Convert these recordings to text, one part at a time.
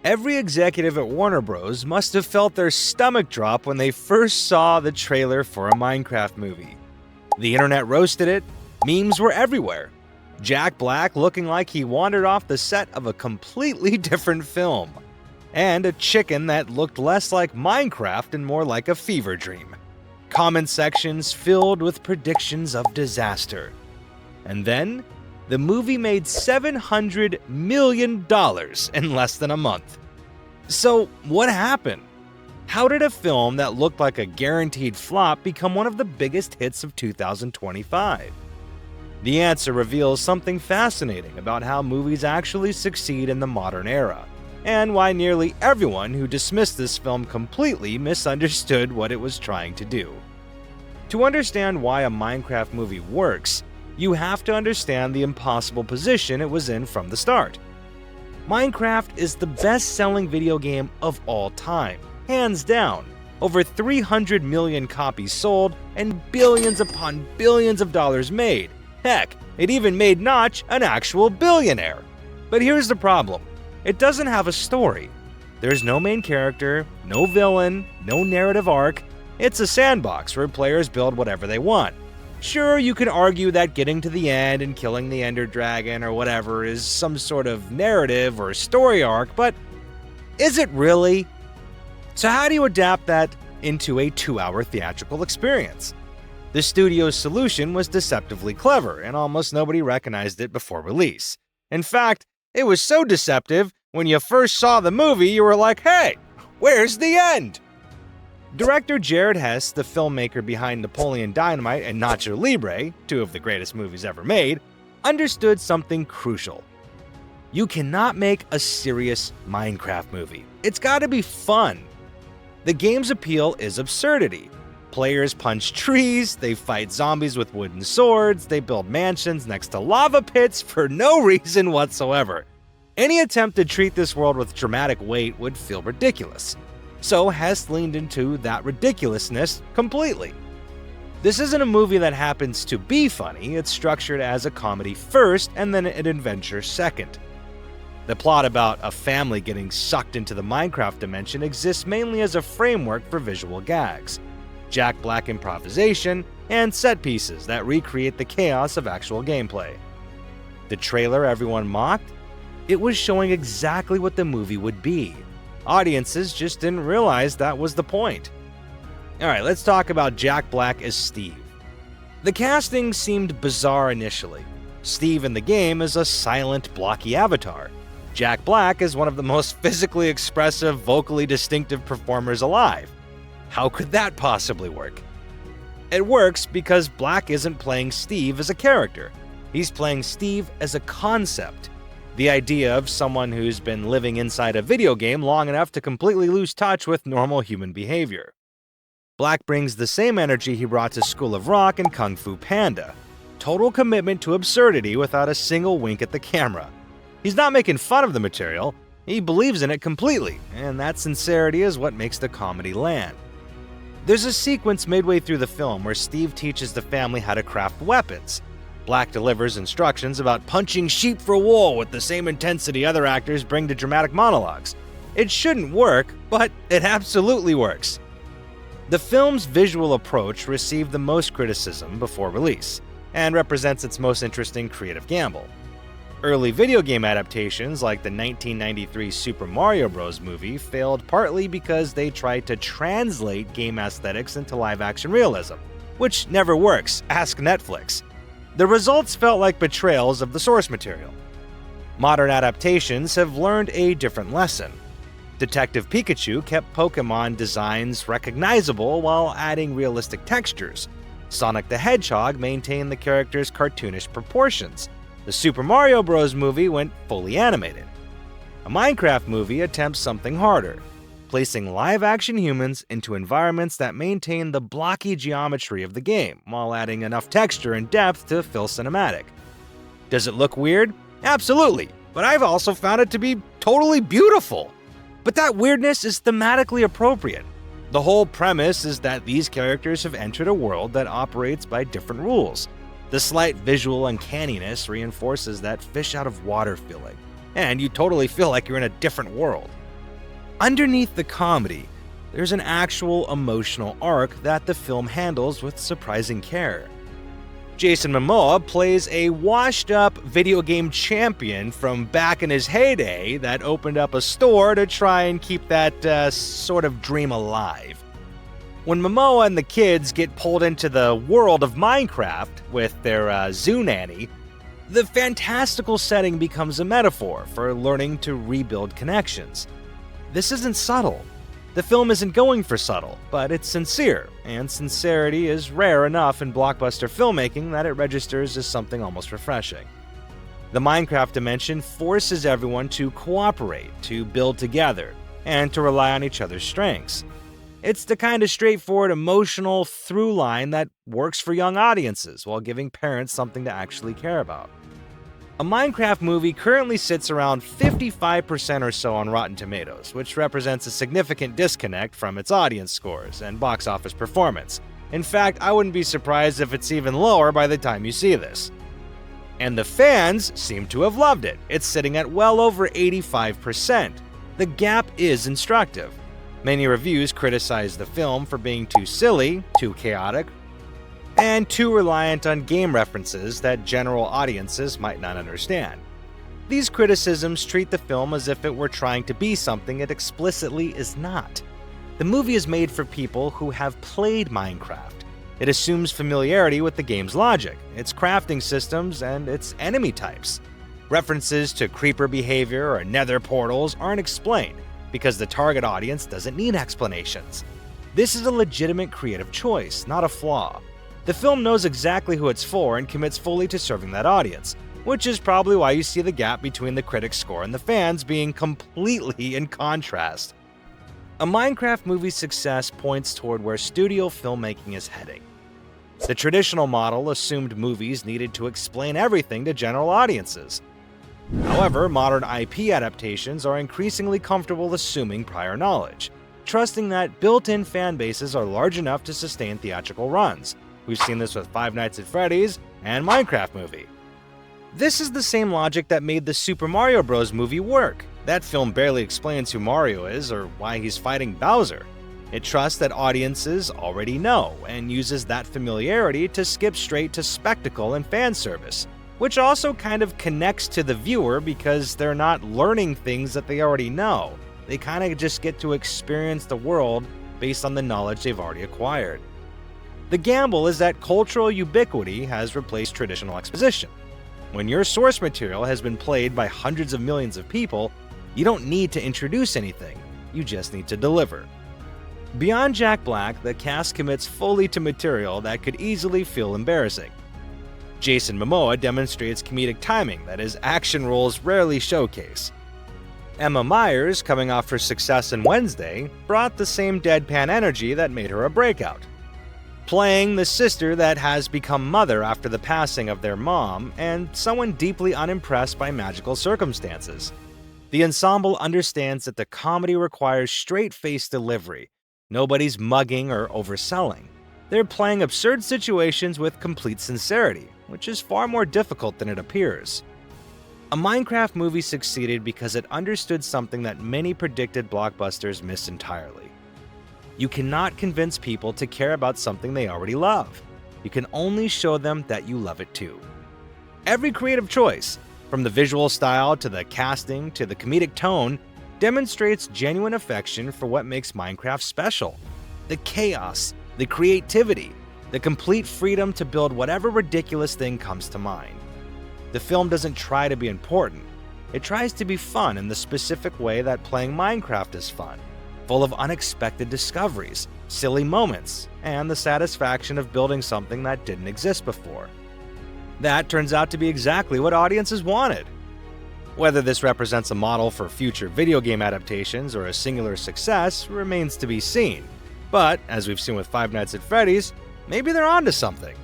Every executive at Warner Bros. Must have felt their stomach drop when they first saw the trailer for a Minecraft movie. The internet roasted it, memes were everywhere. Jack Black looking like he wandered off the set of a completely different film. And a chicken that looked less like Minecraft and more like a fever dream. Comment sections filled with predictions of disaster. And then, the movie made $700 million in less than a month. So, what happened? How did a film that looked like a guaranteed flop become one of the biggest hits of 2025? The answer reveals something fascinating about how movies actually succeed in the modern era, and why nearly everyone who dismissed this film completely misunderstood what it was trying to do. To understand why a Minecraft movie works, you have to understand the impossible position it was in from the start. Minecraft is the best-selling video game of all time, hands down. Over 300 million copies sold and billions upon billions of dollars made. Heck, it even made Notch an actual billionaire. But here's the problem. It doesn't have a story. There's no main character, no villain, no narrative arc. It's a sandbox where players build whatever they want. Sure, you can argue that getting to the end and killing the Ender Dragon or whatever is some sort of narrative or story arc, but is it really? So how do you adapt that into a 2-hour theatrical experience? The studio's solution was deceptively clever, and almost nobody recognized it before release. In fact, it was so deceptive, when you first saw the movie, you were like, hey, where's the end? Director Jared Hess, the filmmaker behind Napoleon Dynamite and Nacho Libre, 2 of the greatest movies ever made, understood something crucial. You cannot make a serious Minecraft movie. It's gotta be fun. The game's appeal is absurdity. Players punch trees, they fight zombies with wooden swords, they build mansions next to lava pits for no reason whatsoever. Any attempt to treat this world with dramatic weight would feel ridiculous. So Hess leaned into that ridiculousness completely. This isn't a movie that happens to be funny, it's structured as a comedy first and then an adventure second. The plot about a family getting sucked into the Minecraft dimension exists mainly as a framework for visual gags, Jack Black improvisation, and set pieces that recreate the chaos of actual gameplay. The trailer everyone mocked? It was showing exactly what the movie would be. Audiences just didn't realize that was the point. Alright, let's talk about Jack Black as Steve. The casting seemed bizarre initially. Steve in the game is a silent, blocky avatar. Jack Black is one of the most physically expressive, vocally distinctive performers alive. How could that possibly work? It works because Black isn't playing Steve as a character. He's playing Steve as a concept. The idea of someone who's been living inside a video game long enough to completely lose touch with normal human behavior. Black brings the same energy he brought to School of Rock and Kung Fu Panda. Total commitment to absurdity without a single wink at the camera. He's not making fun of the material, he believes in it completely, and that sincerity is what makes the comedy land. There's a sequence midway through the film where Steve teaches the family how to craft weapons. Black delivers instructions about punching sheep for wool with the same intensity other actors bring to dramatic monologues. It shouldn't work, but it absolutely works. The film's visual approach received the most criticism before release, and represents its most interesting creative gamble. Early video game adaptations like the 1993 Super Mario Bros. Movie failed partly because they tried to translate game aesthetics into live-action realism, which never works, ask Netflix. The results felt like betrayals of the source material. Modern adaptations have learned a different lesson. Detective Pikachu kept Pokémon designs recognizable while adding realistic textures. Sonic the Hedgehog maintained the character's cartoonish proportions. The Super Mario Bros. Movie went fully animated. A Minecraft movie attempts something harder, placing live-action humans into environments that maintain the blocky geometry of the game, while adding enough texture and depth to feel cinematic. Does it look weird? Absolutely, but I've also found it to be totally beautiful. But that weirdness is thematically appropriate. The whole premise is that these characters have entered a world that operates by different rules. The slight visual uncanniness reinforces that fish-out-of-water feeling, and you totally feel like you're in a different world. Underneath the comedy, there's an actual emotional arc that the film handles with surprising care. Jason Momoa plays a washed-up video game champion from back in his heyday that opened up a store to try and keep that sort of dream alive. When Momoa and the kids get pulled into the world of Minecraft with their zoo nanny, the fantastical setting becomes a metaphor for learning to rebuild connections. This isn't subtle. The film isn't going for subtle, but it's sincere, and sincerity is rare enough in blockbuster filmmaking that it registers as something almost refreshing. The Minecraft dimension forces everyone to cooperate, to build together, and to rely on each other's strengths. It's the kind of straightforward emotional through line that works for young audiences while giving parents something to actually care about. A Minecraft movie currently sits around 55% or so on Rotten Tomatoes, which represents a significant disconnect from its audience scores and box office performance. In fact, I wouldn't be surprised if it's even lower by the time you see this. And the fans seem to have loved it. It's sitting at well over 85%. The gap is instructive. Many reviews criticize the film for being too silly, too chaotic, and too reliant on game references that general audiences might not understand. These criticisms treat the film as if it were trying to be something it explicitly is not. The movie is made for people who have played Minecraft. It assumes familiarity with the game's logic, its crafting systems, and its enemy types. References to creeper behavior or nether portals aren't explained, because the target audience doesn't need explanations. This is a legitimate creative choice, not a flaw. The film knows exactly who it's for and commits fully to serving that audience, which is probably why you see the gap between the critics' score and the fans being completely in contrast. A Minecraft movie's success points toward where studio filmmaking is heading. The traditional model assumed movies needed to explain everything to general audiences. However, modern IP adaptations are increasingly comfortable assuming prior knowledge, trusting that built-in fan bases are large enough to sustain theatrical runs. We've seen this with Five Nights at Freddy's and Minecraft movie. This is the same logic that made the Super Mario Bros. Movie work. That film barely explains who Mario is or why he's fighting Bowser. It trusts that audiences already know and uses that familiarity to skip straight to spectacle and fan service, which also kind of connects to the viewer because they're not learning things that they already know. They kind of just get to experience the world based on the knowledge they've already acquired. The gamble is that cultural ubiquity has replaced traditional exposition. When your source material has been played by hundreds of millions of people, you don't need to introduce anything, you just need to deliver. Beyond Jack Black, the cast commits fully to material that could easily feel embarrassing. Jason Momoa demonstrates comedic timing that his action roles rarely showcase. Emma Myers, coming off her success in Wednesday, brought the same deadpan energy that made her a breakout. Playing the sister that has become mother after the passing of their mom, and someone deeply unimpressed by magical circumstances. The ensemble understands that the comedy requires straight-faced delivery. Nobody's mugging or overselling. They're playing absurd situations with complete sincerity, which is far more difficult than it appears. A Minecraft movie succeeded because it understood something that many predicted blockbusters missed entirely. You cannot convince people to care about something they already love. You can only show them that you love it too. Every creative choice, from the visual style to the casting to the comedic tone, demonstrates genuine affection for what makes Minecraft special. The chaos, the creativity, the complete freedom to build whatever ridiculous thing comes to mind. The film doesn't try to be important. It tries to be fun in the specific way that playing Minecraft is fun, full of unexpected discoveries, silly moments, and the satisfaction of building something that didn't exist before. That turns out to be exactly what audiences wanted. Whether this represents a model for future video game adaptations or a singular success remains to be seen, but as we've seen with Five Nights at Freddy's, maybe they're onto something.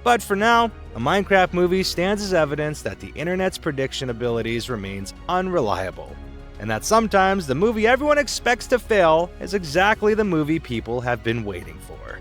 But for now, a Minecraft movie stands as evidence that the internet's prediction abilities remains unreliable, and that sometimes the movie everyone expects to fail is exactly the movie people have been waiting for.